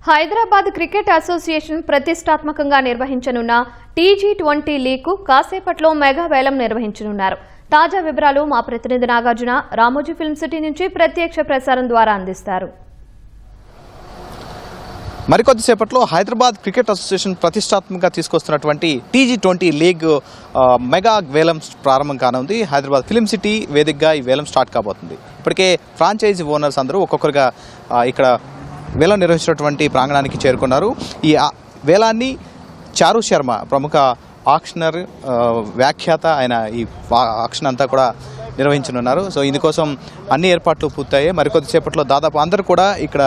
Hyderabad cricket association ప్రతిష్టాత్మకంగా నిర్వహించనున్న T20 లీగ్కు కాసేపట్లో మెగా వేలం నిర్వహించనున్నారు. తాజా వివరాలు మా ప్రతినిధి నాగార్జున రామోజీ ఫిల్మ్ సిటీ నుంచి ప్రత్యక్ష ప్రసారం ద్వారా అందిస్తారు. మరికొద్దిసేపట్లో హైదరాబాద్ క్రికెట్ అసోసియేషన్ ప్రతిష్టాత్మకంగా తీసుకొస్తున్నటువంటి టీ20 లీగ్ మెగా వేలం ప్రారంభం కానుంది. హైదరాబాద్ ఫిల్మ్ సిటీ వేదికగా ఈ వేలం స్టార్ట్ కాబోతుంది. ఇప్పటికే ఫ్రాంచైజీ ఓనర్స్ అందరూ ఒక్కొక్కరుగా ఇక్కడ వేలం నిర్వహించినటువంటి ప్రాంగణానికి చేరుకున్నారు. ఈ వేలాన్ని చారు శర్మ ప్రముఖ ఆక్షనర్ వ్యాఖ్యాత ఆయన ఈ ఆక్షన్ అంతా కూడా నిర్వహించనున్నారు. సో ఇందుకోసం అన్ని ఏర్పాట్లు పూర్తయ్యాయి. మరికొద్దిసేపట్లో దాదాపు అందరూ కూడా ఇక్కడ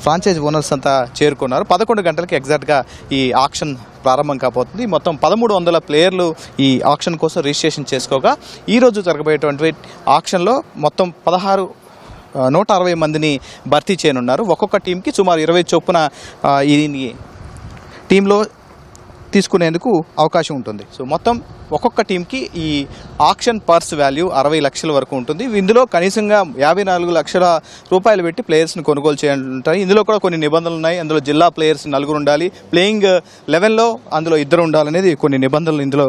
ఫ్రాంచైజ్ ఓనర్స్ అంతా చేరుకున్నారు. 11 గంటలకి ఎగ్జాక్ట్గా ఈ ఆక్షన్ ప్రారంభం కాబోతుంది. మొత్తం 1300 ప్లేయర్లు ఈ ఆక్షన్ కోసం రిజిస్ట్రేషన్ చేసుకోగా ఈరోజు జరగబోయేటువంటి ఆక్షన్లో మొత్తం 160 మందిని భర్తీ చేయనున్నారు. ఒక్కొక్క టీంకి సుమారు 20 చొప్పున ఈ టీంలో తీసుకునేందుకు అవకాశం ఉంటుంది. సో మొత్తం ఒక్కొక్క టీంకి ఈ ఆక్షన్ పర్స్ వాల్యూ 60 లక్షల వరకు ఉంటుంది. ఇందులో కనీసంగా 54 లక్షల రూపాయలు పెట్టి ప్లేయర్స్ని కొనుగోలు చేయాలంటాయి. ఇందులో కూడా కొన్ని నిబంధనలు ఉన్నాయి. అందులో జిల్లా ప్లేయర్స్ 4 ఉండాలి, ప్లేయింగ్ 11లో అందులో 2 ఉండాలనేది కొన్ని నిబంధనలు ఇందులో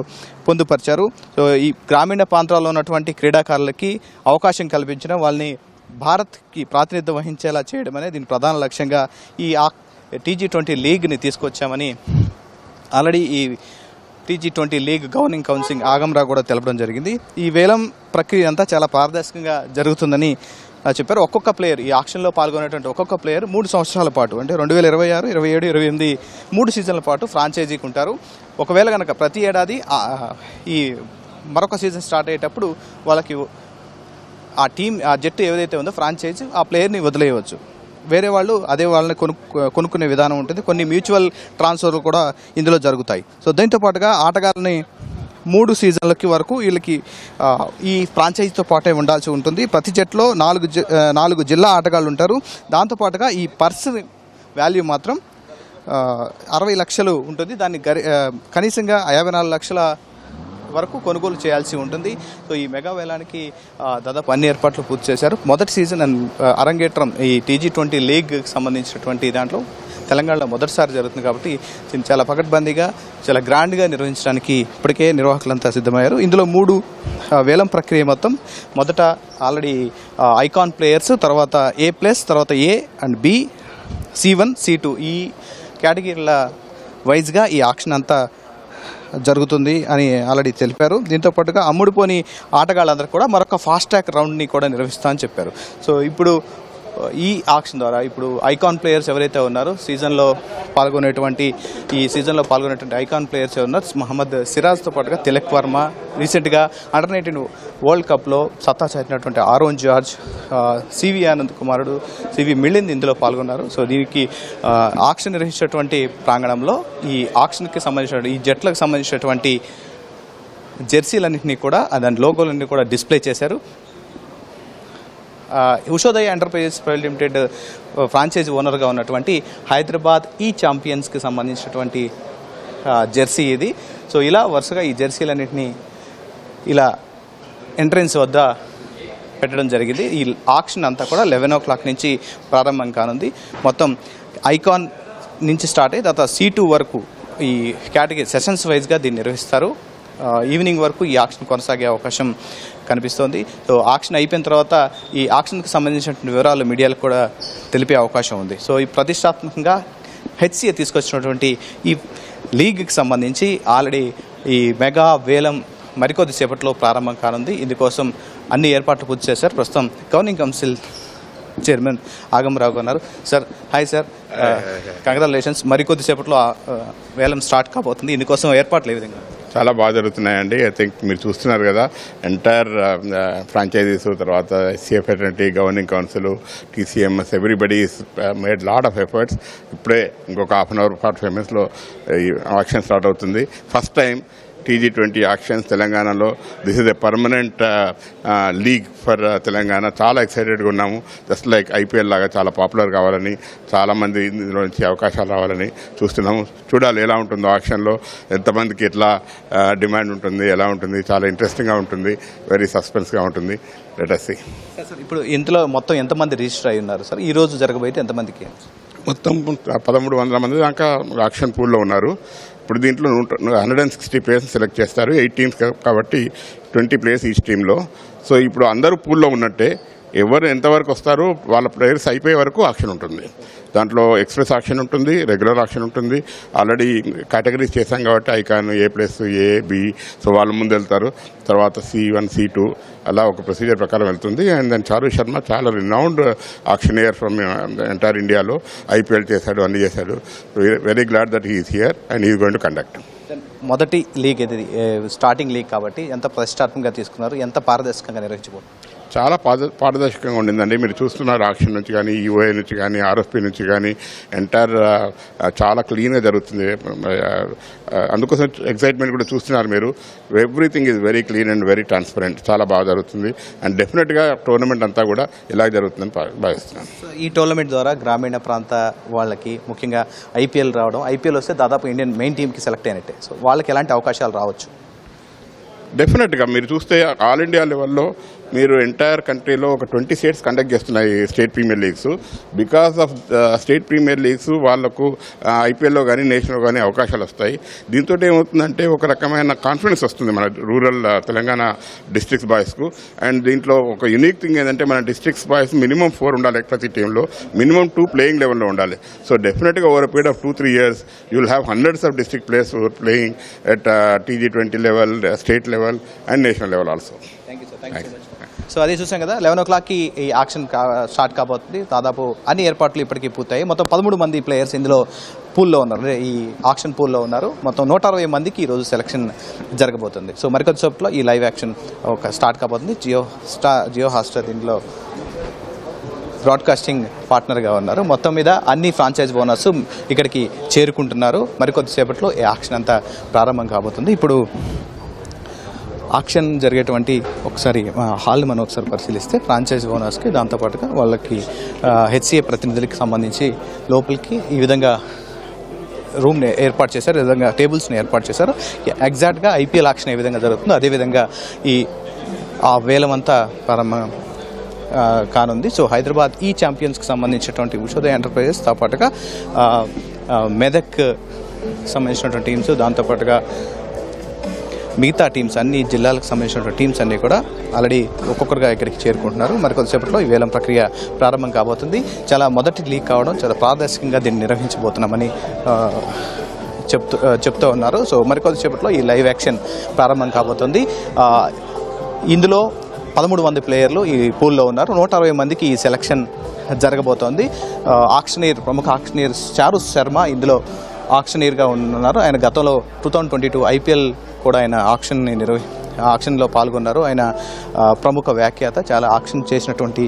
పొందుపరిచారు. సో ఈ గ్రామీణ ప్రాంతాల్లో ఉన్నటువంటి క్రీడాకారులకి అవకాశం కల్పించడం, వాళ్ళని భారత్కి ప్రాతినిధ్యం వహించేలా చేయడం అనేది దీని ప్రధాన లక్ష్యంగా ఈ టీ20 లీగ్ని తీసుకొచ్చామని ఆల్రెడీ ఈ T20 league governing council Agamrao కూడా తెలపడం జరిగింది. ఈ వేలం ప్రక్రియ అంతా చాలా పారదర్శకంగా జరుగుతుందని చెప్పారు. ఒక్కొక్క ప్లేయర్ ఈ ఆక్షన్లో పాల్గొనేటువంటి ఒక్కొక్క ప్లేయర్ 3 సంవత్సరాల పాటు అంటే 2026, 27, 28 3 సీజన్ల పాటు ఫ్రాంచైజీకి ఉంటారు. ఒకవేళ కనుక ప్రతి ఏడాది ఈ మరొక సీజన్ స్టార్ట్ అయ్యేటప్పుడు వాళ్ళకి ఆ జట్టు ఏదైతే ఉందో ఫ్రాంచైజీ ఆ ప్లేయర్ని వదిలేయవచ్చు. వేరే వాళ్ళు అదే వాళ్ళని కొనుక్కునే విధానం ఉంటుంది. కొన్ని మ్యూచువల్ ట్రాన్స్ఫర్లు కూడా ఇందులో జరుగుతాయి. సో దీంతో పాటుగా ఆటగాళ్ళని 3 సీజన్లకి వరకు వీళ్ళకి ఈ ఫ్రాంచైజీతో పాటే ఉండాల్సి ఉంటుంది. ప్రతి జట్టులో 4 జిల్లా ఆటగాళ్ళు ఉంటారు. దాంతోపాటుగా ఈ పర్స్ వాల్యూ మాత్రం 60 లక్షలు ఉంటుంది. దాన్ని కనీసంగా 54 లక్షల వరకు కొనుగోలు చేయాల్సి ఉంటుంది. సో ఈ మెగా వేలానికి దాదాపు అన్ని ఏర్పాట్లు పూర్తి చేశారు. మొదటి సీజన్ అరంగేట్రం ఈ టీ20 లీగ్కి సంబంధించినటువంటి దాంట్లో తెలంగాణలో మొదటిసారి జరుగుతుంది కాబట్టి చాలా పకడ్బందీగా చాలా గ్రాండ్గా నిర్వహించడానికి ఇప్పటికే నిర్వాహకులంతా సిద్ధమయ్యారు. ఇందులో 3 వేలం ప్రక్రియ మొత్తం మొదట ఆల్రెడీ ఐకాన్ ప్లేయర్స్, తర్వాత A+, తర్వాత A and B, C1, C2 ఈ కేటగిరీల వైజ్గా ఈ ఆక్షన్ అంతా జరుగుతుంది అని ఆల్రెడీ తెలిపారు. దీంతో పాటుగా అమ్ముడుపోని ఆటగాళ్ళందరూ కూడా మరొక ఫాస్ట్ ట్రాక్ రౌండ్ని కూడా నిర్వహిస్తా అని చెప్పారు. సో ఇప్పుడు ఈ ఆక్షన్ ద్వారా ఇప్పుడు ఐకాన్ ప్లేయర్స్ ఎవరైతే ఉన్నారో ఈ సీజన్లో పాల్గొనేటువంటి ఐకాన్ ప్లేయర్స్ ఉన్నారు. మహమ్మద్ సిరాజ్తో పాటుగా తిలక్ వర్మ, రీసెంట్గా అండర్-19 వరల్డ్ కప్లో సత్తా చాటినటువంటి ఆరోన్ జార్జ్, సివి ఆనంద్ కుమారుడు సివి మిలింద్ ఇందులో పాల్గొన్నారు. సో దీనికి ఆక్షన్ నిర్వహించినటువంటి ప్రాంగణంలో ఈ ఆక్షన్కి సంబంధించిన ఈ జట్లకు సంబంధించినటువంటి జెర్సీలన్నింటినీ కూడా దాని లోగోలన్నీ కూడా డిస్ప్లే చేశారు. Ushodaya enterprises private limited franchisee ఓనర్గా ఉన్నటువంటి హైదరాబాద్ ఈ ఛాంపియన్స్కి సంబంధించినటువంటి జెర్సీ ఇది. సో ఇలా వరుసగా ఈ జెర్సీలన్నింటినీ ఇలా ఎంట్రన్స్ వద్ద పెట్టడం జరిగింది. ఈ ఆక్షన్ అంతా కూడా 11 o'clock నుంచి ప్రారంభం కానుంది. మొత్తం ఐకాన్ నుంచి స్టార్ట్ అయ్యి తర్వాత C2 వరకు ఈ కేటగిరీ సెషన్స్ వైజ్గా దీన్ని నిర్వహిస్తారు. ఈవినింగ్ వరకు ఈ ఆక్షన్ కొనసాగే అవకాశం కనిపిస్తోంది. సో ఆక్షన్ అయిపోయిన తర్వాత ఈ ఆక్షన్కి సంబంధించినటువంటి వివరాలు మీడియాలకు కూడా తెలిపే అవకాశం ఉంది. సో ఈ ప్రతిష్టాత్మకంగా HCA తీసుకొచ్చినటువంటి ఈ లీగ్కి సంబంధించి ఆల్రెడీ ఈ మెగా వేలం మరికొద్దిసేపట్లో ప్రారంభం కానుంది. ఇందుకోసం అన్ని ఏర్పాట్లు పూర్తి చేశారు. ప్రస్తుతం గవర్నింగ్ కౌన్సిల్ చైర్మన్ ఆగంరావు ఉన్నారు. Sir hi sir, congratulations. మరికొద్దిసేపట్లో వేలం స్టార్ట్ కాబోతుంది. ఇందుకోసం ఏర్పాట్లు ఏ విధంగా? చాలా బాగా జరుగుతున్నాయండి. ఐ థింక్ మీరు చూస్తున్నారు కదా, ఎంటైర్ ఫ్రాంచైజీస్, తర్వాత SCA fraternity, governing council, TCMS, everybody made lot of efforts. ఇప్పుడే ఇంకొక 1/2 hour 45 minutesలో ఈ ఆక్షన్ స్టార్ట్ అవుతుంది. ఫస్ట్ టైం టీ20 ఆక్షన్స్ తెలంగాణలో. This is a permanent league for Telangana. చాలా ఎక్సైటెడ్గా ఉన్నాము. జస్ట్ లైక్ IPL లాగా చాలా పాపులర్ కావాలని, చాలామంది ఇందులో నుంచి అవకాశాలు రావాలని చూస్తున్నాము. చూడాలి ఎలా ఉంటుందో ఆక్షన్లో, ఎంతమందికి ఎట్లా డిమాండ్ ఉంటుంది, ఎలా ఉంటుంది. చాలా ఇంట్రెస్టింగ్గా ఉంటుంది, వెరీ సస్పెన్స్గా ఉంటుంది. Let us see. ఇప్పుడు ఇందులో మొత్తం ఎంతమంది రిజిస్టర్ అయి ఉన్నారు సార్? ఈరోజు జరగబోయితే ఎంతమందికి? మొత్తం 1300 మంది దాకా ఆక్షన్ పూల్లో ఉన్నారు. ఇప్పుడు దీంట్లో 160 ప్లేయర్స్ సెలెక్ట్ చేస్తారు. 8 టీమ్స్ కాబట్టి 20 ప్లేయర్స్ ఈచ్ టీంలో. సో ఇప్పుడు అందరూ పూల్లో ఉన్నట్టే. ఎవరు ఎంతవరకు వస్తారో వాళ్ళ ప్లేయర్స్ అయిపోయే వరకు ఆక్షన్ ఉంటుంది. దాంట్లో ఎక్స్ప్రెస్ ఆక్షన్ ఉంటుంది, రెగ్యులర్ ఆక్షన్ ఉంటుంది. ఆల్రెడీ కేటగిరీస్ చేశాం కాబట్టి icon A+, A, B, so వాళ్ళ ముందు వెళ్తారు. తర్వాత C1, C2 అలా ఒక ప్రొసీజర్ ప్రకారం వెళ్తుంది. అండ్ దెన్ చారు శర్మ చాలా రినౌండ్ ఆక్షనియర్ ఫ్రమ్ ఎంటైర్ ఇండియాలో IPL చేశాడు, అన్ని చేశాడు. Very glad that he is here and is going to conduct. మొదటి లీగ్ ఇది, స్టార్టింగ్ లీగ్ కాబట్టి ఎంత ప్రతిష్టాత్మకంగా తీసుకున్నారు, ఎంత పారదర్శకంగా నిర్వహించబోతున్నారు? చాలా పారదర్శకంగా ఉండిందండి. మీరు చూస్తున్నారు ఆక్షన్ నుంచి కానీ, UA నుంచి కానీ, RFP నుంచి కానీ ఎంటైర్ చాలా క్లీన్గా జరుగుతుంది. అందుకోసం ఎక్సైట్మెంట్ కూడా చూస్తున్నారు మీరు. Everything is very clean and very transparent. చాలా బాగా జరుగుతుంది. అండ్ డెఫినెట్గా టోర్నమెంట్ అంతా కూడా ఇలా జరుగుతుందని భావిస్తున్నాను. ఈ టోర్నమెంట్ ద్వారా గ్రామీణ ప్రాంత వాళ్ళకి ముఖ్యంగా IPL రావడం, IPL వస్తే దాదాపు ఇండియన్ మెయిన్ టీమ్కి సెలెక్ట్ అయినట్టే. సో వాళ్ళకి ఎలాంటి అవకాశాలు రావచ్చు? డెఫినెట్గా మీరు చూస్తే ఆల్ ఇండియా లెవెల్లో మీరు ఎంటైర్ కంట్రీలో ఒక 20 స్టేట్స్ కండక్ట్ చేస్తున్నాయి state premier leagues. Because of state premier leagues వాళ్ళకు IPLలో కానీ నేషనల్లో కానీ అవకాశాలు వస్తాయి. దీంతో ఏమవుతుందంటే ఒక రకమైన కాన్ఫిడెన్స్ వస్తుంది మన రూరల్ తెలంగాణ డిస్ట్రిక్ట్స్ బాయ్స్కు. అండ్ దీంట్లో ఒక యునిక్ థింగ్ ఏంటంటే మన డిస్ట్రిక్ట్స్ బాయ్స్ మినిమం 4 ఉండాలి ప్రతి టీంలో, మినిమం 2 ప్లేయింగ్ లెవెల్లో ఉండాలి. సో డెఫినెట్గా over period of 2-3 years you will have hundreds of district players playing at TG20 level, state level and national level also. Thank you sir, thank you so much. So అది చూసాం కదా, 11 o'clockకి ఈ auction start కాబోతుంది. దాదాపు అన్ని ఏర్పాట్లు ఇప్పటికీ పూర్తయి. మొత్తం 13 మంది ప్లేయర్స్ ఇందులో పూల్లో ఉన్నారు, ఈ ఆక్షన్ పూల్లో ఉన్నారు. మొత్తం 160 మందికి ఈరోజు సెలక్షన్ జరగబోతుంది. సో మరికొద్దిసేపట్లో ఈ లైవ్ యాక్షన్ ఒక స్టార్ట్ కాబోతుంది. జియో హాట్స్టార్ దీంట్లో బ్రాడ్కాస్టింగ్ పార్ట్నర్గా ఉన్నారు. మొత్తం మీద అన్ని ఫ్రాంచైజ్ ఓనర్స్ ఇక్కడికి చేరుకుంటున్నారు. మరికొద్దిసేపట్లో ఈ ఆక్షన్ అంతా ప్రారంభం కాబోతుంది. ఇప్పుడు ఆక్షన్ జరిగేటువంటి ఒకసారి హాల్ని మనం ఒకసారి పరిశీలిస్తే ఫ్రాంచైజ్ ఓనర్స్కి, దాంతోపాటుగా వాళ్ళకి HCA ప్రతినిధులకి సంబంధించి లోపలికి ఈ విధంగా రూమ్ని ఏర్పాటు చేశారు, ఈ విధంగా టేబుల్స్ని ఏర్పాటు చేశారు. ఎగ్జాక్ట్గా IPL ఆక్షన్ ఏ విధంగా జరుగుతుందో అదేవిధంగా ఆ వేలమంతా ప్రారంభం కానుంది. సో హైదరాబాద్ ఈ ఛాంపియన్స్కి సంబంధించినటువంటి ఉషోదయ ఎంటర్ప్రైజెస్తో పాటుగా మెదక్ సంబంధించినటువంటి టీమ్స్, దాంతోపాటుగా మిగతా టీమ్స్ అన్ని జిల్లాలకు సంబంధించినటువంటి టీమ్స్ అన్నీ కూడా ఆల్రెడీ ఒక్కొక్కరుగా ఇక్కడికి చేరుకుంటున్నారు. మరికొద్దిసేపట్లో ఈ వేలం ప్రక్రియ ప్రారంభం కాబోతుంది. చాలా మొదటి లీగ్ కావడం, చాలా పారదర్శకంగా దీన్ని నిర్వహించబోతున్నామని చెప్తూ ఉన్నారు. సో మరికొద్దిసేపట్లో ఈ లైవ్ యాక్షన్ ప్రారంభం కాబోతుంది. ఇందులో 13 మంది ప్లేయర్లు ఈ పూల్లో ఉన్నారు. 160 మందికి ఈ సెలక్షన్ జరగబోతోంది. ప్రముఖ ఆక్షనీర్ చారు శర్మ ఇందులో ఆక్షనీర్గా ఉన్నారు. ఆయన గతంలో 2022 IPL కూడా ఆయన ఆక్షన్లో పాల్గొన్నారు. ఆయన ప్రముఖ వ్యాఖ్యాత, చాలా ఆక్షన్ చేసినటువంటి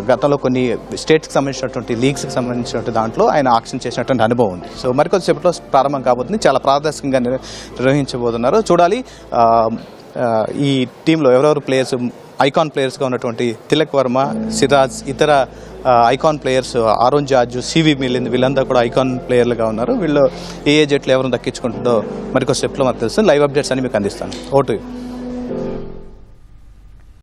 గతంలో కొన్ని స్టేట్స్కి సంబంధించినటువంటి లీగ్స్కి సంబంధించినటువంటి దాంట్లో ఆయన ఆక్షన్ చేసినటువంటి అనుభవం ఉంది. సో మరికొద్దిసేపట్లో ప్రారంభం కాబోతుంది. చాలా పారదర్శకంగా నిర్వహించబోతున్నారు. చూడాలి ఈ టీంలో ఎవరెవరు ప్లేయర్స్ ఐకాన్ ప్లేయర్స్గా ఉన్నటువంటి తిలక్ వర్మ, సిరాజ్, ఇతర icon players Aaron George, CV Milind వీళ్ళందరూ కూడా ఐకాన్ ప్లేయర్లుగా ఉన్నారు. వీళ్ళు ఏ జట్లు ఎవరిని దక్కించుకుంటుందో మరికొక స్టెప్లో మనకు తెలుస్తుంది. లైవ్ అప్డేట్స్ అని మీకు అందిస్తాను. ఓటు